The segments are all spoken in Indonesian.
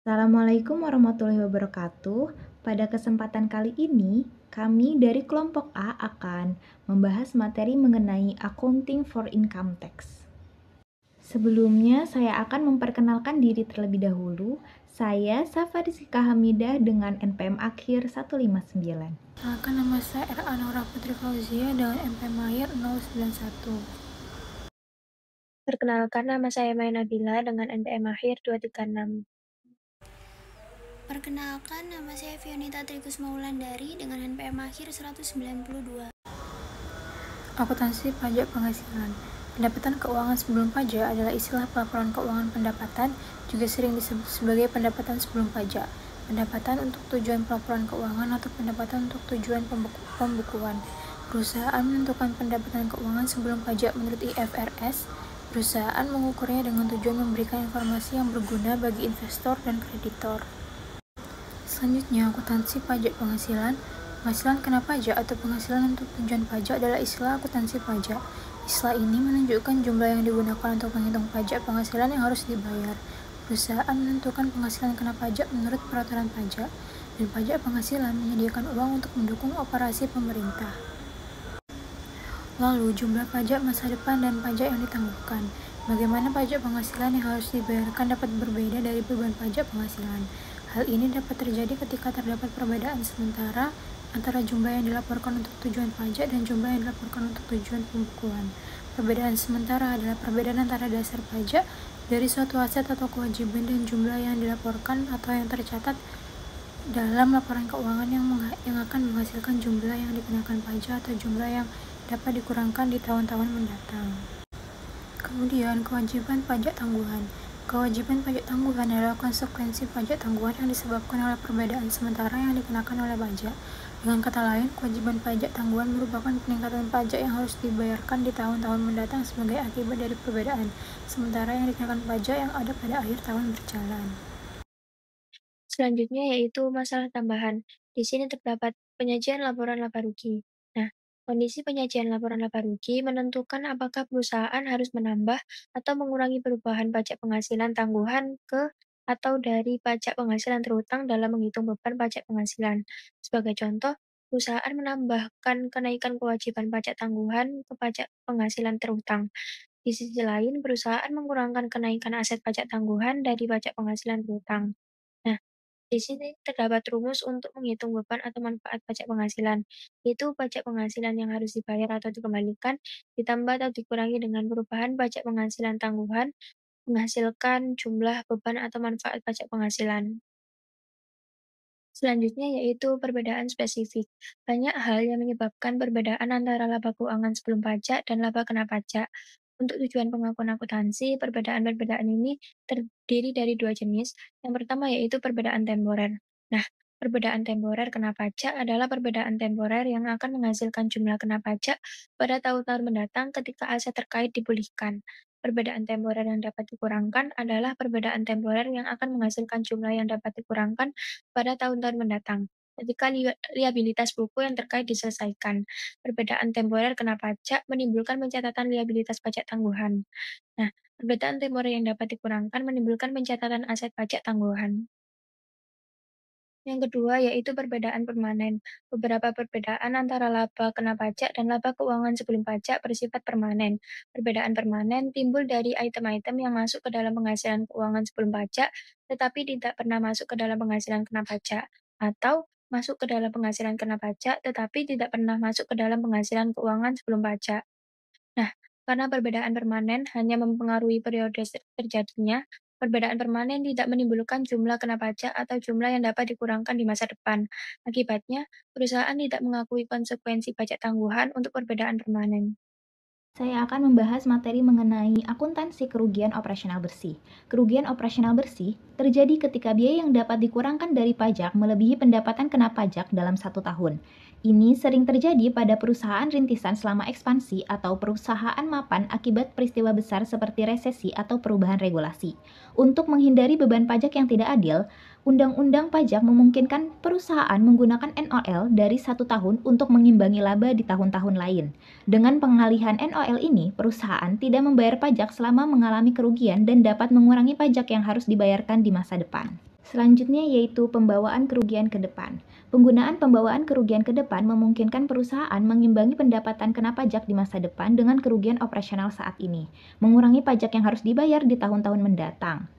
Assalamualaikum warahmatullahi wabarakatuh. Pada kesempatan kali ini, kami dari kelompok A akan membahas materi mengenai Accounting for Income Tax. Sebelumnya, saya akan memperkenalkan diri terlebih dahulu. Saya Safa Rizka Hamidah dengan NPM akhir 159. Perkenalkan, nama saya R.A. Nora Putri Fauzia dengan NPM akhir 091. Perkenalkan, nama saya Maya Nabila dengan NPM akhir 236. Perkenalkan, nama saya Fionita Trigus Maulandari dengan NPM akhir 192. Akuntansi pajak penghasilan. Pendapatan keuangan sebelum pajak adalah istilah pelaporan keuangan pendapatan, juga sering disebut sebagai pendapatan sebelum pajak, pendapatan untuk tujuan pelaporan keuangan atau pendapatan untuk tujuan pembukuan. Perusahaan menentukan pendapatan keuangan sebelum pajak menurut IFRS. Perusahaan mengukurnya dengan tujuan memberikan informasi yang berguna bagi investor dan kreditor. Selanjutnya, akuntansi pajak penghasilan. Penghasilan kena pajak atau penghasilan untuk tujuan pajak adalah istilah akuntansi pajak. Istilah ini menunjukkan jumlah yang digunakan untuk menghitung pajak penghasilan yang harus dibayar. Perusahaan menentukan penghasilan kena pajak menurut peraturan pajak, dan pajak penghasilan menyediakan uang untuk mendukung operasi pemerintah. Lalu, jumlah pajak masa depan dan pajak yang ditangguhkan. Bagaimana pajak penghasilan yang harus dibayarkan dapat berbeda dari beban pajak penghasilan. Hal ini dapat terjadi ketika terdapat perbedaan sementara antara jumlah yang dilaporkan untuk tujuan pajak dan jumlah yang dilaporkan untuk tujuan pembukuan. Perbedaan sementara adalah perbedaan antara dasar pajak dari suatu aset atau kewajiban dan jumlah yang dilaporkan atau yang tercatat dalam laporan keuangan yang akan menghasilkan jumlah yang dikenakan pajak atau jumlah yang dapat dikurangkan di tahun-tahun mendatang. Kemudian, kewajiban pajak tangguhan. Kewajiban pajak tangguhan adalah konsekuensi pajak tangguhan yang disebabkan oleh perbedaan sementara yang dikenakan oleh pajak. Dengan kata lain, kewajiban pajak tangguhan merupakan peningkatan pajak yang harus dibayarkan di tahun-tahun mendatang sebagai akibat dari perbedaan sementara yang dikenakan pajak yang ada pada akhir tahun berjalan. Selanjutnya yaitu masalah tambahan. Di sini terdapat penyajian laporan laba rugi. Nah, kondisi penyajian laporan laba rugi menentukan apakah perusahaan harus menambah atau mengurangi perubahan pajak penghasilan tangguhan ke atau dari pajak penghasilan terutang dalam menghitung beban pajak penghasilan. Sebagai contoh, perusahaan menambahkan kenaikan kewajiban pajak tangguhan ke pajak penghasilan terutang. Di sisi lain, perusahaan mengurangkan kenaikan aset pajak tangguhan dari pajak penghasilan terutang. Nah, di sini terdapat rumus untuk menghitung beban atau manfaat pajak penghasilan, yaitu pajak penghasilan yang harus dibayar atau dikembalikan, ditambah atau dikurangi dengan perubahan pajak penghasilan tangguhan, menghasilkan jumlah beban atau manfaat pajak penghasilan. Selanjutnya yaitu perbedaan spesifik. Banyak hal yang menyebabkan perbedaan antara laba keuangan sebelum pajak dan laba kena pajak. Untuk tujuan pengakuan akuntansi, perbedaan-perbedaan ini terdiri dari dua jenis. Yang pertama yaitu perbedaan temporer. Nah, perbedaan temporer kena pajak adalah perbedaan temporer yang akan menghasilkan jumlah kena pajak pada tahun-tahun mendatang ketika aset terkait dipulihkan. Perbedaan temporer yang dapat dikurangkan adalah perbedaan temporer yang akan menghasilkan jumlah yang dapat dikurangkan pada tahun-tahun mendatang, ketika liabilitas buku yang terkait diselesaikan. Perbedaan temporer kena pajak menimbulkan pencatatan liabilitas pajak tangguhan. Nah, perbedaan temporer yang dapat dikurangkan menimbulkan pencatatan aset pajak tangguhan. Yang kedua yaitu perbedaan permanen. Beberapa perbedaan antara laba kena pajak dan laba keuangan sebelum pajak bersifat permanen. Perbedaan permanen timbul dari item-item yang masuk ke dalam penghasilan keuangan sebelum pajak, tetapi tidak pernah masuk ke dalam penghasilan kena pajak, atau masuk ke dalam penghasilan kena pajak, tetapi tidak pernah masuk ke dalam penghasilan keuangan sebelum pajak. Nah, karena perbedaan permanen hanya mempengaruhi periode terjadinya, perbedaan permanen tidak menimbulkan jumlah kena pajak atau jumlah yang dapat dikurangkan di masa depan. Akibatnya, perusahaan tidak mengakui konsekuensi pajak tangguhan untuk perbedaan permanen. Saya akan membahas materi mengenai akuntansi kerugian operasional bersih. Kerugian operasional bersih terjadi ketika biaya yang dapat dikurangkan dari pajak melebihi pendapatan kena pajak dalam 1 tahun. Ini sering terjadi pada perusahaan rintisan selama ekspansi atau perusahaan mapan akibat peristiwa besar seperti resesi atau perubahan regulasi. Untuk menghindari beban pajak yang tidak adil, Undang-undang Pajak memungkinkan perusahaan menggunakan NOL dari 1 tahun untuk mengimbangi laba di tahun-tahun lain. Dengan pengalihan NOL ini, perusahaan tidak membayar pajak selama mengalami kerugian dan dapat mengurangi pajak yang harus dibayarkan di masa depan. Selanjutnya yaitu pembawaan kerugian ke depan. Penggunaan pembawaan kerugian ke depan memungkinkan perusahaan mengimbangi pendapatan kena pajak di masa depan dengan kerugian operasional saat ini, mengurangi pajak yang harus dibayar di tahun-tahun mendatang.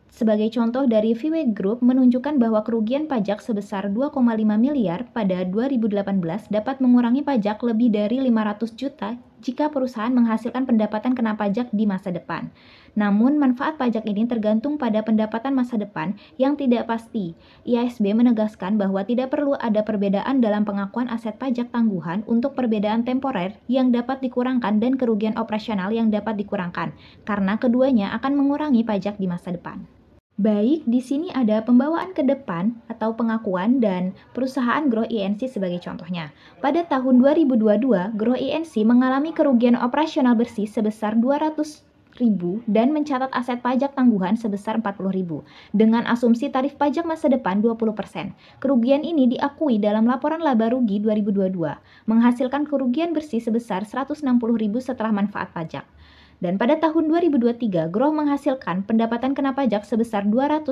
Sebagai contoh dari VW Group menunjukkan bahwa kerugian pajak sebesar 2,5 miliar pada 2018 dapat mengurangi pajak lebih dari 500 juta jika perusahaan menghasilkan pendapatan kena pajak di masa depan. Namun, manfaat pajak ini tergantung pada pendapatan masa depan yang tidak pasti. IASB menegaskan bahwa tidak perlu ada perbedaan dalam pengakuan aset pajak tangguhan untuk perbedaan temporer yang dapat dikurangkan dan kerugian operasional yang dapat dikurangkan, karena keduanya akan mengurangi pajak di masa depan. Baik, di sini ada pembawaan ke depan atau pengakuan dan perusahaan Grow INC sebagai contohnya. Pada tahun 2022, Grow INC mengalami kerugian operasional bersih sebesar 200.000 dan mencatat aset pajak tangguhan sebesar 40.000 dengan asumsi tarif pajak masa depan 20%. Kerugian ini diakui dalam laporan laba rugi 2022, menghasilkan kerugian bersih sebesar 160.000 setelah manfaat pajak. Dan pada tahun 2023, Grow menghasilkan pendapatan kena pajak sebesar 250.000.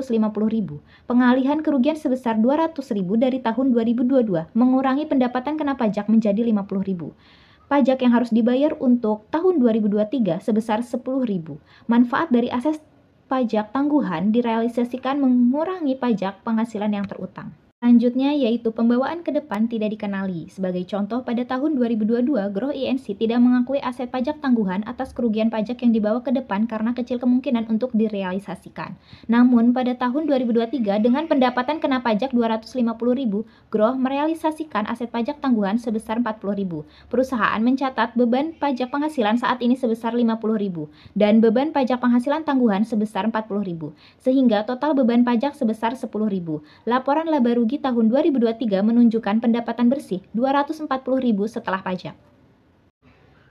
Pengalihan kerugian sebesar 200.000 dari tahun 2022 mengurangi pendapatan kena pajak menjadi 50.000. Pajak yang harus dibayar untuk tahun 2023 sebesar 10.000. Manfaat dari aset pajak tangguhan direalisasikan mengurangi pajak penghasilan yang terutang. Selanjutnya yaitu pembawaan ke depan tidak dikenali. Sebagai contoh, pada tahun 2022, Grow INC tidak mengakui aset pajak tangguhan atas kerugian pajak yang dibawa ke depan karena kecil kemungkinan untuk direalisasikan. Namun, pada tahun 2023, dengan pendapatan kena pajak 250.000, Grow merealisasikan aset pajak tangguhan sebesar 40.000. Perusahaan mencatat beban pajak penghasilan saat ini sebesar 50.000 dan beban pajak penghasilan tangguhan sebesar 40.000, sehingga total beban pajak sebesar 10.000. Laporan laba rugi tahun 2023 menunjukkan pendapatan bersih 240.000 setelah pajak.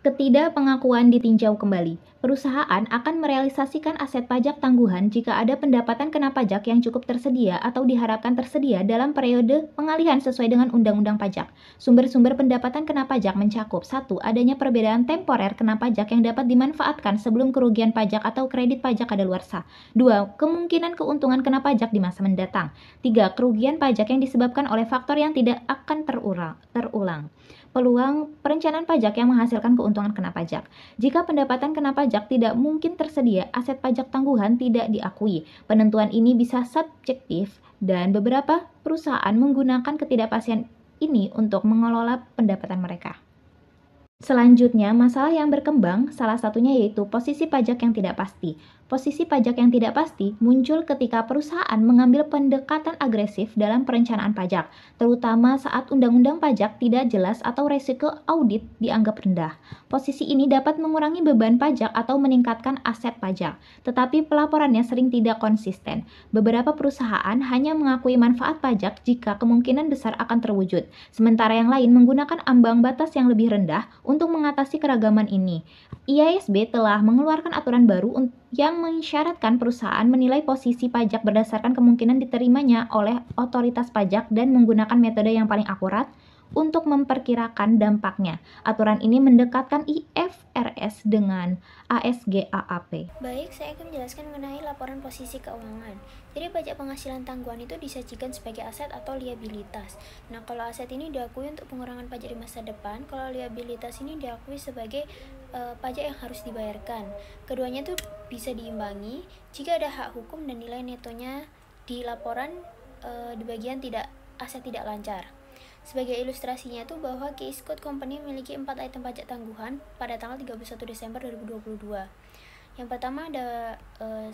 Ketidakpengakuan ditinjau kembali. Perusahaan akan merealisasikan aset pajak tangguhan jika ada pendapatan kena pajak yang cukup tersedia atau diharapkan tersedia dalam periode pengalihan sesuai dengan Undang-Undang Pajak. Sumber-sumber pendapatan kena pajak mencakup 1. Adanya perbedaan temporer kena pajak yang dapat dimanfaatkan sebelum kerugian pajak atau kredit pajak kadaluarsa. 2. Kemungkinan keuntungan kena pajak di masa mendatang. 3. Kerugian pajak yang disebabkan oleh faktor yang tidak akan terulang. Peluang perencanaan pajak yang menghasilkan keuntungan kena pajak. Jika pendapatan kena pajak tidak mungkin tersedia, aset pajak tangguhan tidak diakui. Penentuan ini bisa subjektif dan beberapa perusahaan menggunakan ketidakpastian ini untuk mengelola pendapatan mereka. Selanjutnya, masalah yang berkembang salah satunya yaitu posisi pajak yang tidak pasti. Posisi pajak yang tidak pasti muncul ketika perusahaan mengambil pendekatan agresif dalam perencanaan pajak, terutama saat undang-undang pajak tidak jelas atau resiko audit dianggap rendah. Posisi ini dapat mengurangi beban pajak atau meningkatkan aset pajak, tetapi pelaporannya sering tidak konsisten. Beberapa perusahaan hanya mengakui manfaat pajak jika kemungkinan besar akan terwujud, sementara yang lain menggunakan ambang batas yang lebih rendah untuk mengatasi keragaman ini. IASB telah mengeluarkan aturan baru yang mensyaratkan perusahaan menilai posisi pajak berdasarkan kemungkinan diterimanya oleh otoritas pajak dan menggunakan metode yang paling akurat untuk memperkirakan dampaknya. Aturan ini mendekatkan IFRS dengan ASGAAP. Baik, saya akan menjelaskan mengenai laporan posisi keuangan. Jadi pajak penghasilan tangguhan itu disajikan sebagai aset atau liabilitas. Nah, kalau aset ini diakui untuk pengurangan pajak di masa depan, kalau liabilitas ini diakui sebagai pajak yang harus dibayarkan. Keduanya itu bisa diimbangi jika ada hak hukum dan nilai netonya di laporan di bagian aset tidak lancar. Sebagai ilustrasinya itu bahwa Case Code Company memiliki 4 item pajak tangguhan pada tanggal 31 Desember 2022. Yang pertama ada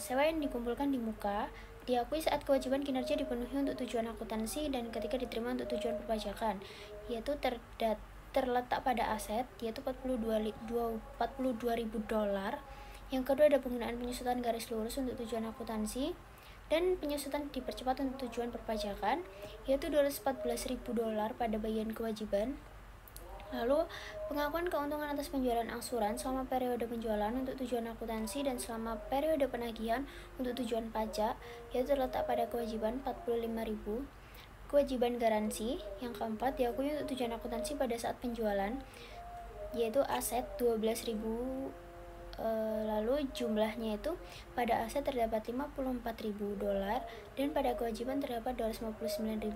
sewa yang dikumpulkan di muka, diakui saat kewajiban kinerja dipenuhi untuk tujuan akuntansi dan ketika diterima untuk tujuan perpajakan, yaitu terletak pada aset, yaitu $42.000. Yang kedua ada penggunaan penyusutan garis lurus untuk tujuan akuntansi, dan penyusutan dipercepat untuk tujuan perpajakan, yaitu $214.000 pada bagian kewajiban. Lalu, pengakuan keuntungan atas penjualan angsuran selama periode penjualan untuk tujuan akuntansi dan selama periode penagihan untuk tujuan pajak, yaitu terletak pada kewajiban $45.000. Kewajiban garansi, yang keempat, diakui untuk tujuan akuntansi pada saat penjualan, yaitu aset $12.000 Lalu jumlahnya itu pada aset terdapat $54.000 dan pada kewajiban terdapat $259.000.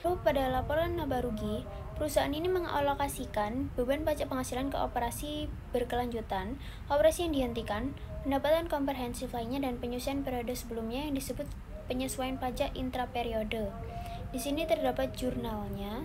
Lalu pada laporan laba rugi, perusahaan ini mengalokasikan beban pajak penghasilan ke operasi berkelanjutan, operasi yang dihentikan, pendapatan komprehensif lainnya, dan penyesuaian periode sebelumnya yang disebut penyesuaian pajak intraperiode. Di sini terdapat jurnalnya.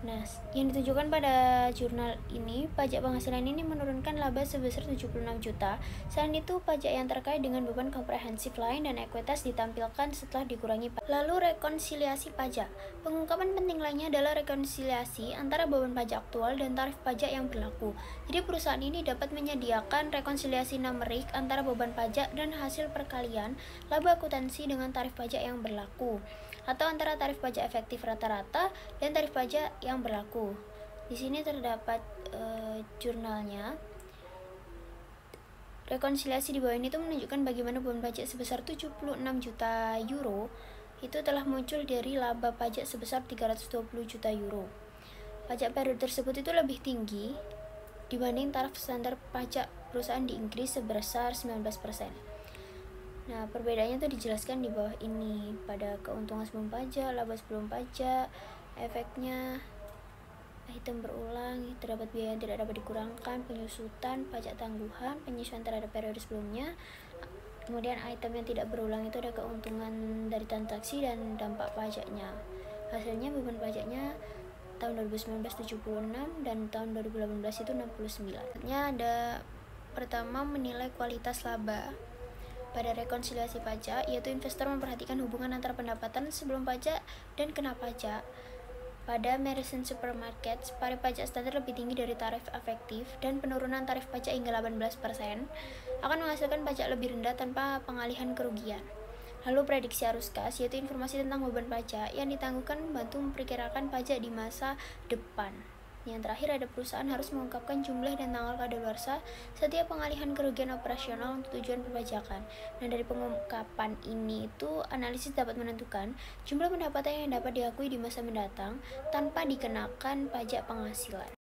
Nah, yang ditunjukkan pada jurnal ini, pajak penghasilan ini menurunkan laba sebesar 76 juta. Selain itu, pajak yang terkait dengan beban komprehensif lain dan ekuitas ditampilkan setelah dikurangi pajak. Lalu rekonsiliasi pajak. Pengungkapan penting lainnya adalah rekonsiliasi antara beban pajak aktual dan tarif pajak yang berlaku. Jadi perusahaan ini dapat menyediakan rekonsiliasi numerik antara beban pajak dan hasil perkalian laba akuntansi dengan tarif pajak yang berlaku, atau antara tarif pajak efektif rata-rata dan tarif pajak yang berlaku. Di sini terdapat jurnalnya. Rekonsiliasi di bawah ini tuh menunjukkan bagaimana beban pajak sebesar 76 juta euro itu telah muncul dari laba pajak sebesar 320 juta euro. Pajak periode tersebut itu lebih tinggi dibanding taraf standar pajak perusahaan di Inggris sebesar 19%. Nah, perbedaannya itu dijelaskan di bawah ini. Pada keuntungan sebelum pajak, laba sebelum pajak, efeknya, item berulang, terdapat biaya yang tidak dapat dikurangkan, penyusutan, pajak tangguhan, penyesuaian terhadap periode sebelumnya. Kemudian item yang tidak berulang itu ada keuntungan dari transaksi dan dampak pajaknya. Hasilnya beban pajaknya tahun 2019 76 dan tahun 2018 itu 69. Ada pertama, menilai kualitas laba. Pada rekonsiliasi pajak, yaitu investor memperhatikan hubungan antara pendapatan sebelum pajak dan kena pajak. Pada Merchant Supermarkets, tarif pajak standar lebih tinggi dari tarif efektif dan penurunan tarif pajak hingga 18% akan menghasilkan pajak lebih rendah tanpa pengalihan kerugian. Lalu prediksi arus kas, yaitu informasi tentang beban pajak yang ditangguhkan membantu memperkirakan pajak di masa depan. Yang terakhir, ada perusahaan harus mengungkapkan jumlah dan tanggal kadaluarsa setiap pengalihan kerugian operasional untuk tujuan perpajakan. Nah, dari pengungkapan ini itu analisis dapat menentukan jumlah pendapatan yang dapat diakui di masa mendatang tanpa dikenakan pajak penghasilan.